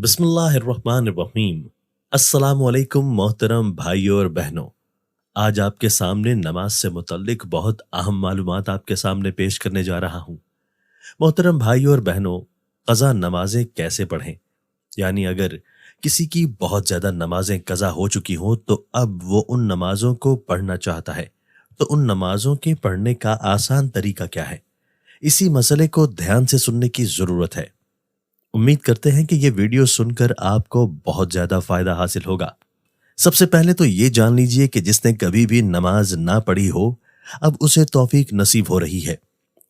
बिस्मिल्लाहिर्रहमानिर्रहीम। अस्सलाम वालेकुम मोहतरम भाइयों और बहनों। आज आपके सामने नमाज से मुतल्लिक बहुत अहम मालूमात आपके सामने पेश करने जा रहा हूँ। मोहतरम भाइयों और बहनों, क़ज़ा नमाजें कैसे पढ़ें? यानी अगर किसी की बहुत ज़्यादा नमाजें क़ज़ा हो चुकी हों तो अब वो उन नमाजों को पढ़ना चाहता है, तो उन नमाजों के पढ़ने का आसान तरीका क्या है? इसी मसले को ध्यान से सुनने की ज़रूरत है। उम्मीद करते हैं कि ये वीडियो सुनकर आपको बहुत ज्यादा फायदा हासिल होगा। सबसे पहले तो ये जान लीजिए कि जिसने कभी भी नमाज ना पढ़ी हो, अब उसे तौफीक नसीब हो रही है,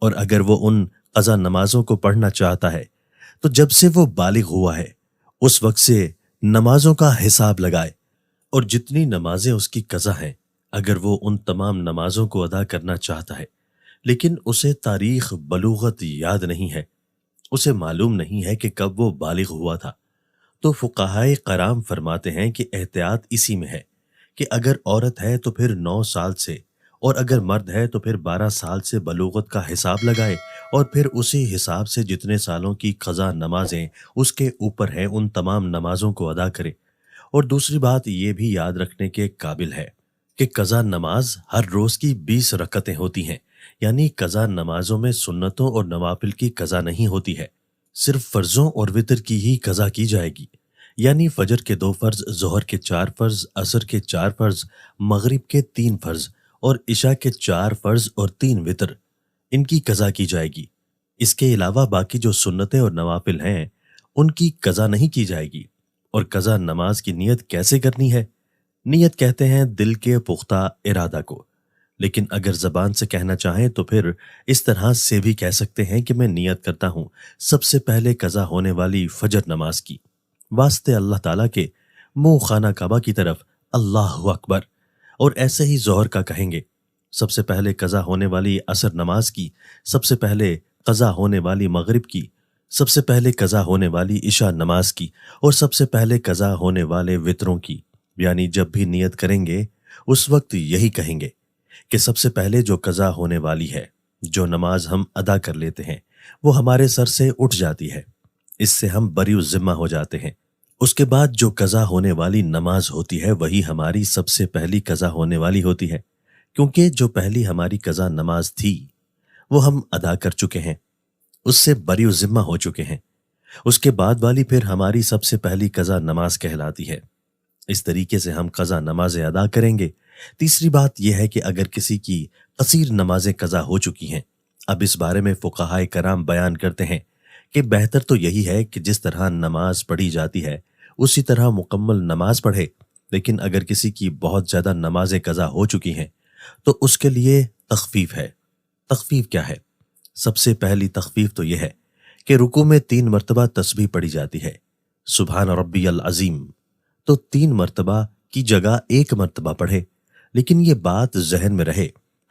और अगर वो उन क़ज़ा नमाजों को पढ़ना चाहता है तो जब से वो बालिग हुआ है उस वक्त से नमाजों का हिसाब लगाए, और जितनी नमाजें उसकी क़ज़ा हैं अगर वो उन तमाम नमाजों को अदा करना चाहता है लेकिन उसे तारीख बलूगत याद नहीं है, उसे मालूम नहीं है कि कब वो बालिग हुआ था, तो फुक़हाए कराम फरमाते हैं कि एहतियात इसी में है कि अगर औरत है तो फिर 9 साल से, और अगर मर्द है तो फिर 12 साल से बलूगत का हिसाब लगाए, और फिर उसी हिसाब से जितने सालों की क़ज़ा नमाजें उसके ऊपर हैं उन तमाम नमाजों को अदा करे। और दूसरी बात ये भी याद रखने के काबिल है कि क़ज़ा नमाज हर रोज़ की 20 रकतें होती हैं, यानी क़ज़ा नमाजों में सुन्नतों और नवाफिल की क़ज़ा नहीं होती है, सिर्फ फ़र्ज़ों और वितर की ही क़ज़ा की जाएगी। यानी फजर के 2 फ़र्ज़, ज़ोहर के 4 फ़र्ज़, असर के 4 फ़र्ज़, मगरिब के 3 फ़र्ज़ और इशा के 4 फ़र्ज़ और 3 वितर, इनकी क़ज़ा की जाएगी। इसके अलावा बाकी जो सुन्नतें और नवाफिल हैं उनकी क़ज़ा नहीं की जाएगी। और क़ज़ा नमाज की नियत कैसे करनी है? नियत कहते हैं दिल के पुख्ता इरादा को, लेकिन अगर ज़बान से कहना चाहें तो फिर इस तरह से भी कह सकते हैं कि मैं नियत करता हूँ सबसे पहले क़ज़ा होने वाली फजर नमाज की, वास्ते अल्लाह ताला के, मुँह खाना काबा की तरफ, अल्लाहु अकबर। और ऐसे ही ज़ोहर का कहेंगे सबसे पहले क़ज़ा होने वाली असर नमाज की, सबसे पहले क़ज़ा होने वाली मगरिब की, सबसे पहले क़ज़ा होने वाली इशा नमाज की, और सबसे पहले क़ज़ा होने वाले वितरों की। यानी जब भी नियत करेंगे उस वक्त यही कहेंगे कि सबसे पहले जो क़ज़ा होने वाली है, जो नमाज हम अदा कर लेते हैं, वो हमारे सर से उठ जाती है, इससे हम बरी ज़िम्मा हो जाते हैं। उसके बाद जो क़ज़ा होने वाली नमाज होती है वही हमारी सबसे पहली क़ज़ा होने वाली होती है, क्योंकि जो पहली हमारी क़ज़ा नमाज थी वो हम अदा कर चुके हैं, उससे बरी ज़िम्मा हो चुके हैं। उसके बाद वाली फिर हमारी सबसे पहली क़ज़ा नमाज कहलाती है। इस तरीके से हम क़ज़ा नमाज़ें अदा करेंगे। तीसरी बात यह है कि अगर किसी की कसीर नमाजें क़ज़ा हो चुकी हैं, अब इस बारे में फुक़हाए कराम बयान करते हैं कि बेहतर तो यही है कि जिस तरह नमाज पढ़ी जाती है उसी तरह मुकम्मल नमाज पढ़े। लेकिन अगर किसी की बहुत ज़्यादा नमाजें क़ज़ा हो चुकी हैं तो उसके लिए तख़फ़ीफ़ है। तख़फ़ीफ़ क्या है? सबसे पहली तख़फ़ीफ़ तो यह है कि रुकू में 3 मरतबा तस्बीह पढ़ी जाती है, सुभान रब्बियल अज़ीम, तो 3 मरतबा की जगह 1 मरतबा पढ़े। लेकिन ये बात ज़हन में रहे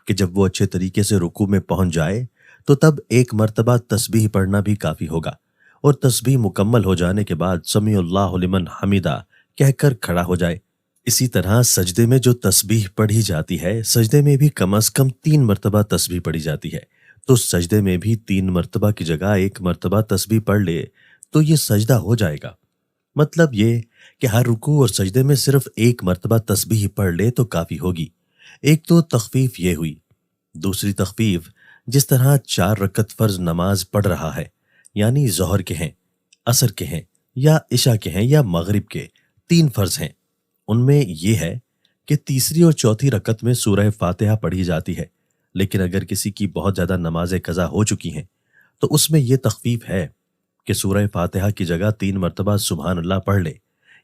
कि जब वो अच्छे तरीके से रुकू में पहुंच जाए तो तब 1 मरतबा तस्बीह पढ़ना भी काफ़ी होगा, और तस्बीह मुकम्मल हो जाने के बाद समीउल्लाहु लिमन हमीदा कहकर खड़ा हो जाए। इसी तरह सजदे में जो तस्बीह पढ़ी जाती है, सजदे में भी कम से कम 3 मरतबा तस्बीह पढ़ी जाती है, तो सजदे में भी 3 मरतबा की जगह 1 मरतबा तस्बीह पढ़ ले तो ये सजदा हो जाएगा। मतलब ये कि हर रुकू और सजदे में सिर्फ 1 मरतबा तस्बीह पढ़ ले तो काफ़ी होगी। एक तो तख़फ़ीफ़ ये हुई। दूसरी तख़फ़ीफ़, जिस तरह 4 रकत फ़र्ज़ नमाज पढ़ रहा है, यानी ज़ोहर के हैं, असर के हैं, या इशा के हैं, या मगरिब के 3 फ़र्ज़ हैं, उनमें यह है कि तीसरी और चौथी रकत में सूरह फ़ातिहा पढ़ी जाती है। लेकिन अगर किसी की बहुत ज़्यादा नमाजें क़ज़ा हो चुकी हैं तो उसमें यह तख़फ़ीफ़ है कि सूरह फ़ातिहा की जगह 3 मरतबा सुभान अल्लाह पढ़ ले,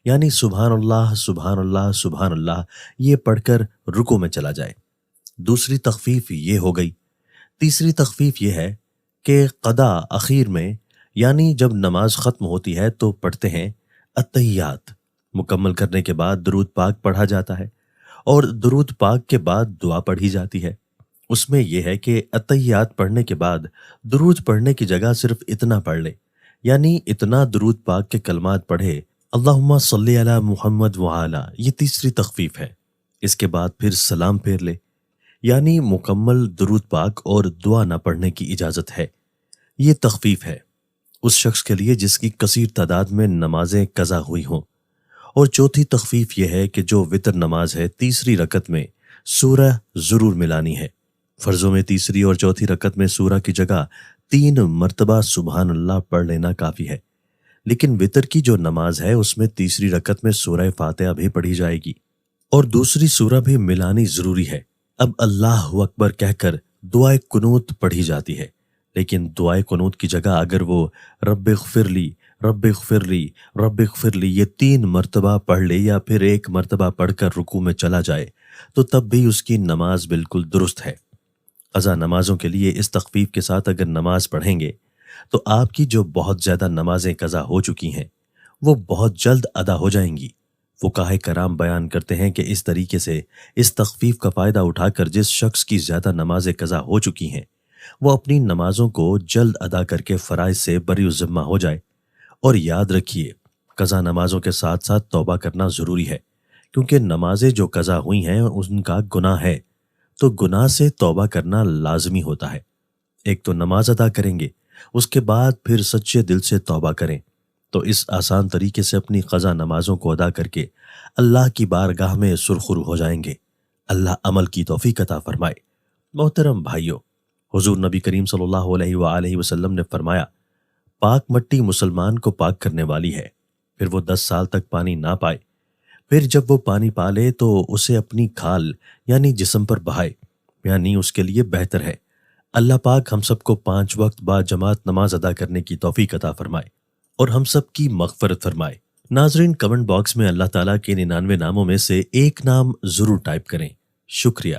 यानी सुभान अल्लाह सुभान अल्लाह सुभान अल्लाह ये पढ़कर रुकू में चला जाए। दूसरी तख़फ़ीफ़ ये हो गई। तीसरी तख़फ़ीफ़ ये है कि क़दा अख़ीर में, यानी जब नमाज ख़त्म होती है तो पढ़ते हैं अत्तहियात, मुकम्मल करने के बाद दुरूद पाक पढ़ा जाता है, और दुरूद पाक के बाद दुआ पढ़ी जाती है। उसमें यह है कि अत्तहियात पढ़ने के बाद दुरूद पढ़ने की जगह सिर्फ इतना पढ़ ले, यानी इतना दुरूद पाक के कलमात पढ़े, अल्लाहुम्मा सल्ली अला मुहम्मद व आला, ये तीसरी तख़फ़ीफ़ है। इसके बाद फिर सलाम फेर ले, यानी मुकम्मल दुरूद पाक और दुआ न पढ़ने की इजाज़त है, ये तख़फ़ीफ़ है। اس شخص کے لیے جس کی کثیر تعداد میں نمازیں قضا ہوئی ہوں۔ اور چوتھی تخفیف یہ ہے کہ جو وتر نماز ہے تیسری رکعت میں سورہ ضرور ملانی ہے۔ فرضوں میں تیسری اور چوتھی رکعت میں سورہ کی جگہ 3 مرتبہ سبحان اللہ پڑھ لینا کافی ہے، لیکن وتر کی جو نماز ہے اس میں تیسری رکعت میں سورہ فاتحہ بھی پڑھی جائے گی اور دوسری سورہ بھی ملانی ضروری ہے۔ اب اللہ اکبر کہہ کر دعائے قنوت پڑھی جاتی ہے، لیکن دعائے قنوت کی جگہ اگر وہ رب اغفر لی رب اغفر لی رب اغفر لی یہ 3 مرتبہ پڑھ لے یا پھر 1 مرتبہ پڑھ کر رکوع میں چلا جائے تو تب بھی اس کی نماز بالکل درست ہے۔ قضا نمازوں کے لیے اس تخفیف کے ساتھ اگر نماز پڑھیں گے تو آپ کی جو بہت زیادہ نمازیں قضا ہو چکی ہیں وہ بہت جلد ادا ہو جائیں گی۔ فقہائے کرام بیان کرتے ہیں کہ اس طریقے سے اس تخفیف کا فائدہ اٹھا کر جس شخص کی زیادہ نمازیں قضا ہو چکی ہیں وہ اپنی نمازوں کو جلد ادا کر کے فرائض سے بری الذمہ ہو جائے۔ اور یاد رکھیے قضا نمازوں کے ساتھ ساتھ توبہ کرنا ضروری ہے، کیونکہ نمازیں جو قضا ہوئی ہیں ان کا گناہ ہے، تو گناہ سے توبہ کرنا لازمی ہوتا ہے۔ ایک تو نماز ادا کریں گے، اس کے بعد پھر سچے دل سے توبہ کریں، تو اس آسان طریقے سے اپنی قضا نمازوں کو ادا کر کے اللہ کی بارگاہ میں سرخرو ہو جائیں گے۔ اللہ عمل کی توفیق عطا فرمائے۔ محترم بھائیوں، حضور نبی کریم صلی اللہ علیہ وآلہ وسلم نے فرمایا، پاک مٹی مسلمان کو پاک کرنے والی ہے، پھر وہ 10 سال تک پانی نہ پائے، پھر جب وہ پانی پا لے تو اسے اپنی کھال یعنی جسم پر بہائے، یعنی اس کے لیے بہتر ہے۔ اللہ پاک ہم سب کو 5 وقت با جماعت نماز ادا کرنے کی توفیق عطا فرمائے اور ہم سب کی مغفرت فرمائے۔ ناظرین، کمنٹ باکس میں اللہ تعالیٰ کے 99 ناموں میں سے ایک نام ضرور ٹائپ کریں۔ شکریہ۔